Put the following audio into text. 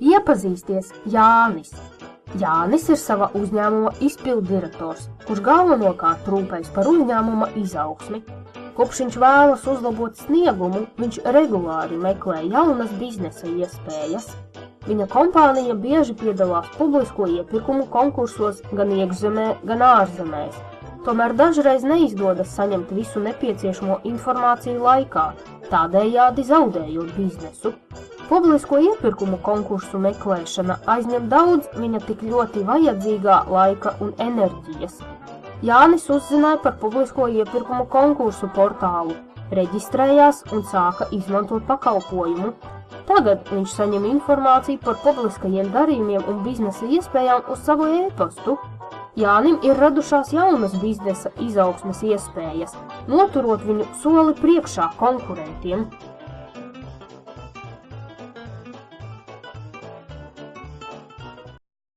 Iepazīsties Jānis. Jānis ir sava uzņēmuma izpilddirektors, kurš galvenokārt rūpējas par uzņēmuma izaugsmi. Kopš viņš vēlas uzlabot sniegumu, viņš regulāri meklē jaunas biznesa iespējas. Viņa kompānija bieži piedalās publisko iepirkumu konkursos gan iekšzemē, gan ārzemēs. Tomēr dažreiz neizdodas saņemt visu nepieciešamo informāciju laikā, tādējādi zaudējot biznesu. Publisko iepirkumu konkursu meklēšana aizņem daudz viņa tik ļoti vajadzīgā laika un enerģijas. Jānis uzzināja par publisko iepirkumu konkursu portālu, reģistrējās un sāka izmantot pakalpojumu. Tagad viņš saņem informāciju par publiskajiem darījumiem un biznesa iespējām uz savu e-pastu. Jānim ir radušās jaunas biznesa izaugsmes iespējas, noturot viņu soli priekšā konkurentiem.